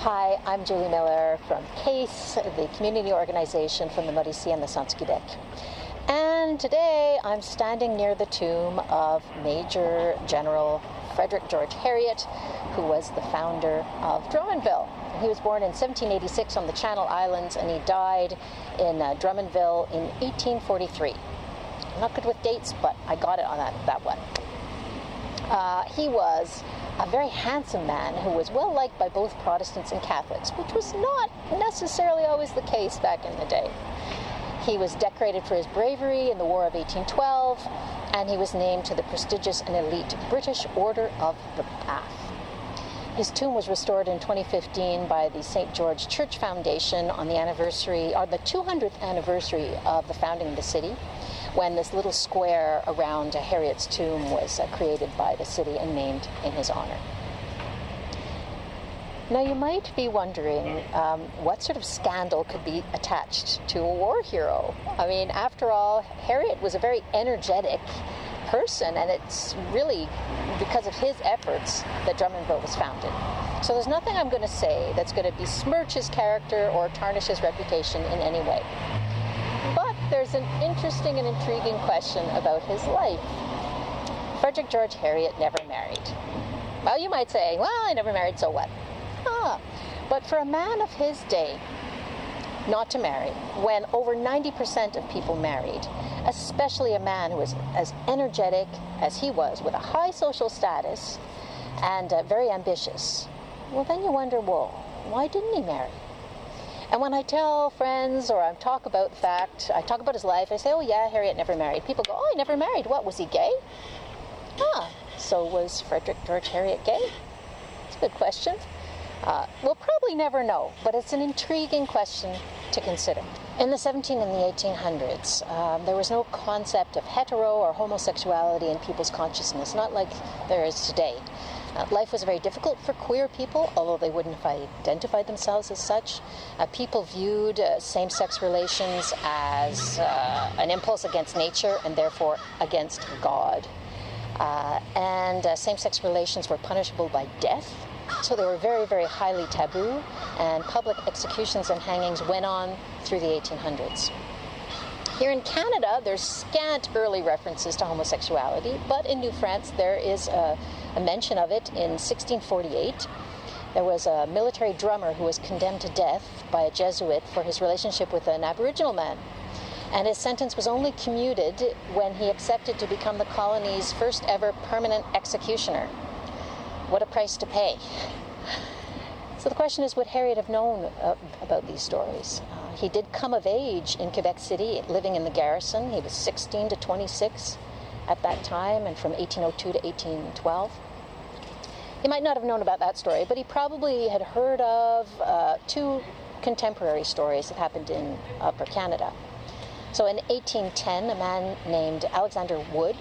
Hi, I'm Julie Miller from CASE, the community organization from the Mauricie and the Centre-Quebec. And today I'm standing near the tomb of Major General Frederick George Heriot, who was the founder of Drummondville. He was born in 1786 on the Channel Islands, and he died in Drummondville in 1843. I'm not good with dates, but I got it on that one. He was a very handsome man who was well liked by both Protestants and Catholics, which was not necessarily always the case back in the day. He was decorated for his bravery in the War of 1812, and he was named to the prestigious and elite British Order of the Bath. His tomb was restored in 2015 by the St. George Church Foundation on the 200th anniversary of the founding of the city, when this little square around Heriot's tomb was created by the city and named in his honor. Now you might be wondering what sort of scandal could be attached to a war hero. I mean, after all, Heriot was a very energetic person, and it's really because of his efforts that Drummondville was founded. So there's nothing I'm going to say that's going to besmirch his character or tarnish his reputation in any way. But there's an interesting and intriguing question about his life. Frederick George Heriot never married. Well, you might say, well, I never married, so what? But for a man of his day not to marry, when over 90% of people married, especially a man who was as energetic as he was, with a high social status and very ambitious, well, then you wonder, well, why didn't he marry? And when I tell friends or I talk about the fact, I talk about his life, I say, oh yeah, Heriot never married. People go, oh, he never married. What, was he gay? So was Frederick George Heriot gay? It's a good question. We'll probably never know, but it's an intriguing question to consider. In the 1700s and the 1800s, there was no concept of hetero or homosexuality in people's consciousness, not like there is today. Life was very difficult for queer people, although they wouldn't have identified themselves as such. People viewed same-sex relations as an impulse against nature and therefore against God. And same-sex relations were punishable by death, so they were very, very highly taboo, and public executions and hangings went on through the 1800s. Here in Canada, there's scant early references to homosexuality, but in New France there is a mention of it in 1648. There was a military drummer who was condemned to death by a Jesuit for his relationship with an Aboriginal man. And his sentence was only commuted when he accepted to become the colony's first ever permanent executioner. What a price to pay. So the question is, would Heriot have known about these stories? He did come of age in Quebec City, living in the garrison. He was 16 to 26 at that time, and from 1802 to 1812. He might not have known about that story, but he probably had heard of two contemporary stories that happened in Upper Canada. So in 1810, a man named Alexander Wood,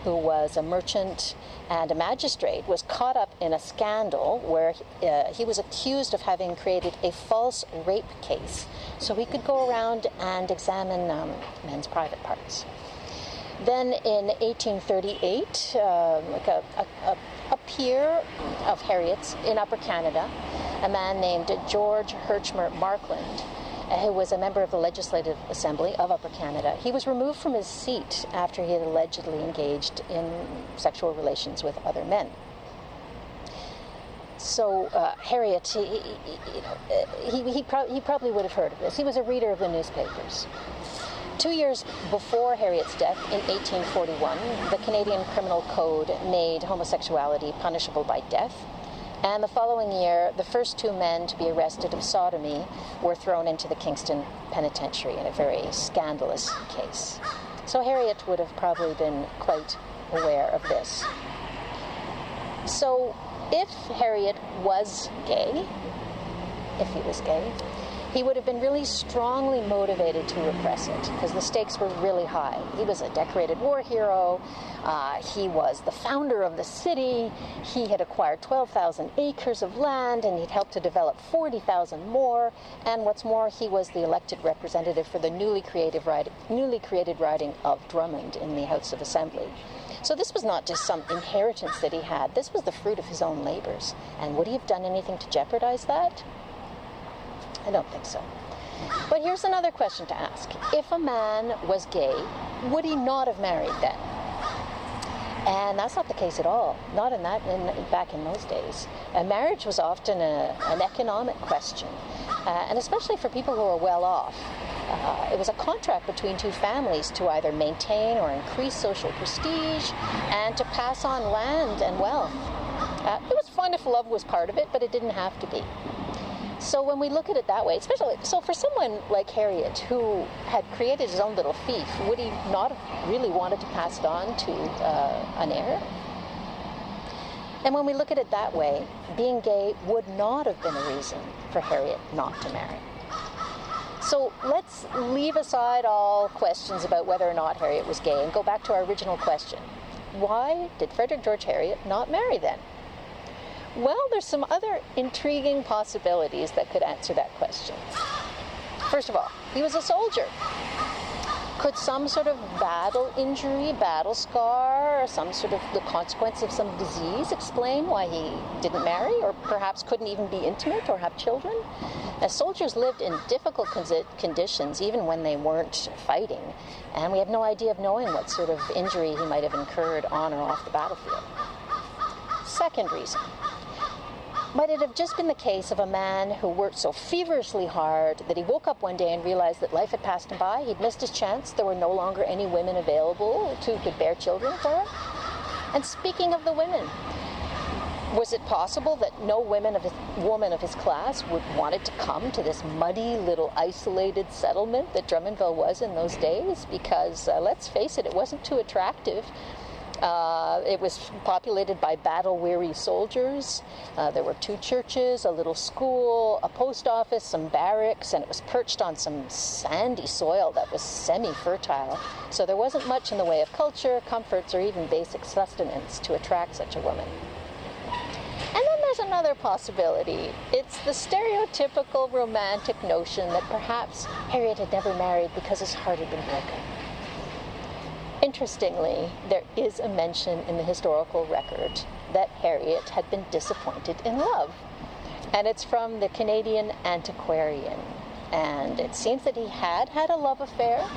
who was a merchant and a magistrate, was caught up in a scandal where he was accused of having created a false rape case, so he could go around and examine men's private parts. Then in 1838, a peer of Heriot's in Upper Canada, a man named George Herchmer Markland, who was a member of the Legislative Assembly of Upper Canada, he was removed from his seat after he had allegedly engaged in sexual relations with other men. So Heriot, he probably would have heard of this. He was a reader of the newspapers. 2 years before Heriot's death, in 1841, the Canadian Criminal Code made homosexuality punishable by death. And the following year, the first two men to be arrested of sodomy were thrown into the Kingston Penitentiary in a very scandalous case. So Heriot would have probably been quite aware of this. So if Heriot was gay, he would have been really strongly motivated to repress it because the stakes were really high. He was a decorated war hero. He was the founder of the city. He had acquired 12,000 acres of land, and he'd helped to develop 40,000 more. And what's more, he was the elected representative for the newly created riding of Drummond in the House of Assembly. So this was not just some inheritance that he had. This was the fruit of his own labors. And would he have done anything to jeopardize that? I don't think so. But here's another question to ask. If a man was gay, would he not have married then? And that's not the case at all. Not back in those days. Marriage was often an economic question, and especially for people who were well off. It was a contract between two families to either maintain or increase social prestige and to pass on land and wealth. It was fun if love was part of it, but it didn't have to be. So when we look at it that way, especially so for someone like Heriot, who had created his own little fief, would he not have really wanted to pass it on to an heir? And when we look at it that way, being gay would not have been a reason for Heriot not to marry. So let's leave aside all questions about whether or not Heriot was gay and go back to our original question. Why did Frederick George Heriot not marry then? Well, there's some other intriguing possibilities that could answer that question. First of all, he was a soldier. Could some sort of battle injury, battle scar, or some sort of the consequence of some disease explain why he didn't marry, or perhaps couldn't even be intimate or have children? As soldiers lived in difficult conditions even when they weren't fighting, and we have no idea of knowing what sort of injury he might have incurred on or off the battlefield. Second reason. Might it have just been the case of a man who worked so feverishly hard that he woke up one day and realized that life had passed him by? He'd missed his chance. There were no longer any women available who could bear children for him. And speaking of the women, was it possible that no woman of his class wanted to come to this muddy little isolated settlement that Drummondville was in those days? Because let's face it, it wasn't too attractive. It was populated by battle-weary soldiers. There were 2 churches, a little school, a post office, some barracks, and it was perched on some sandy soil that was semi-fertile. So there wasn't much in the way of culture, comforts, or even basic sustenance to attract such a woman. And then there's another possibility. It's the stereotypical romantic notion that perhaps Heriot had never married because his heart had been broken. Interestingly, there is a mention in the historical record that Heriot had been disappointed in love. And it's from the Canadian Antiquarian. And it seems that he had a love affair,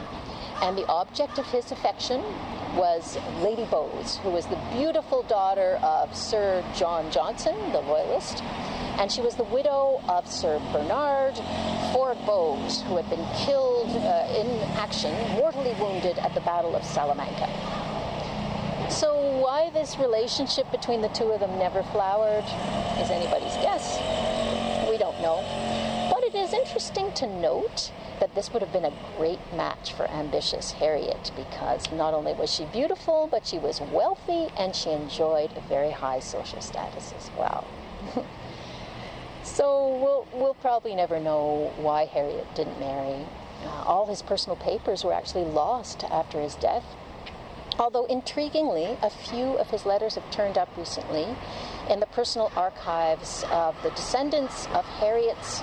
and the object of his affection was Lady Bowes, who was the beautiful daughter of Sir John Johnson, the Loyalist, and she was the widow of Sir Bernard Ford Bowes, who had been killed in action, mortally wounded at the Battle of Salamanca. So why this relationship between the two of them never flowered is anybody's guess. We don't know. But it is interesting to note that this would have been a great match for ambitious Heriot, because not only was she beautiful, but she was wealthy and she enjoyed a very high social status as well. So we'll probably never know why Heriot didn't marry. All his personal papers were actually lost after his death. Although intriguingly, a few of his letters have turned up recently in the personal archives of the descendants of Heriot's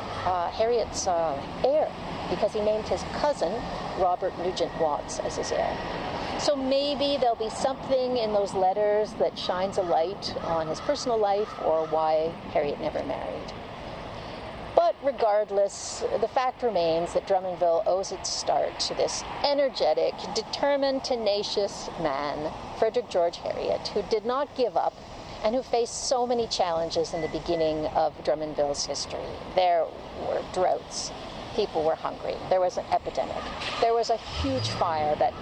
heir, because he named his cousin, Robert Nugent Watts, as his heir. So maybe there'll be something in those letters that shines a light on his personal life or why Heriot never married. But regardless, the fact remains that Drummondville owes its start to this energetic, determined, tenacious man, Frederick George Heriot, who did not give up and who faced so many challenges in the beginning of Drummondville's history. There were droughts. People were hungry. There was an epidemic. There was a huge fire that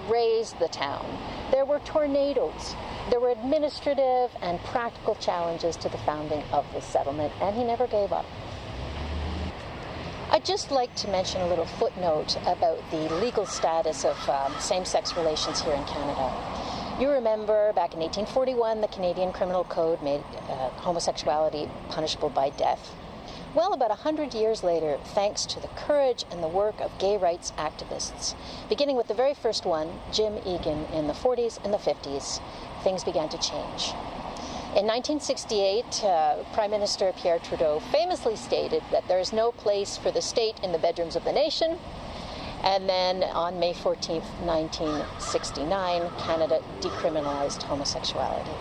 razed the town. There were tornadoes. There were administrative and practical challenges to the founding of this settlement, and he never gave up. I'd just like to mention a little footnote about the legal status of same-sex relations here in Canada. You remember back in 1841, the Canadian Criminal Code made homosexuality punishable by death. Well, about 100 years later, thanks to the courage and the work of gay rights activists, beginning with the very first one, Jim Egan, in the 40s and the 50s, things began to change. In 1968, Prime Minister Pierre Trudeau famously stated that there is no place for the state in the bedrooms of the nation. And then on May 14th, 1969, Canada decriminalized homosexuality.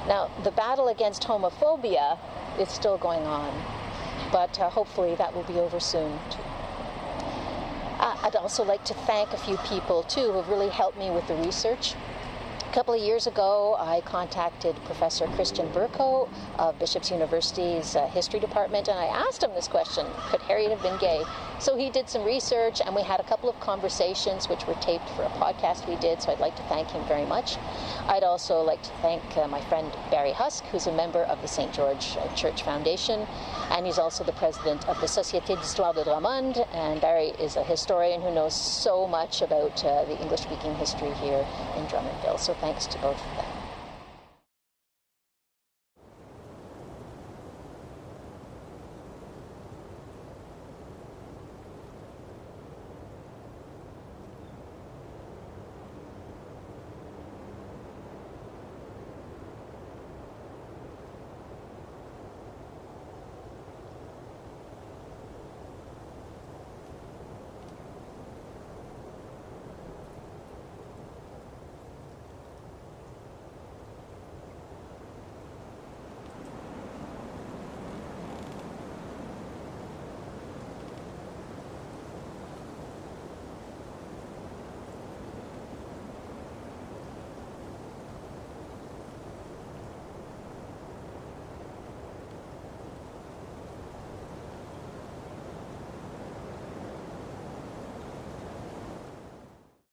Now, the battle against homophobia is still going on, but hopefully that will be over soon, too. I'd also like to thank a few people, too, who have really helped me with the research. A couple of years ago, I contacted Professor Christian Burko of Bishop's University's History Department, and I asked him this question: could Heriot have been gay? So he did some research, and we had a couple of conversations which were taped for a podcast we did, so I'd like to thank him very much. I'd also like to thank my friend Barry Husk, who's a member of the St. George Church Foundation, and he's also the president of the Société d'Histoire de Drummondville, and Barry is a historian who knows so much about the English-speaking history here in Drummondville. So thanks to both of them.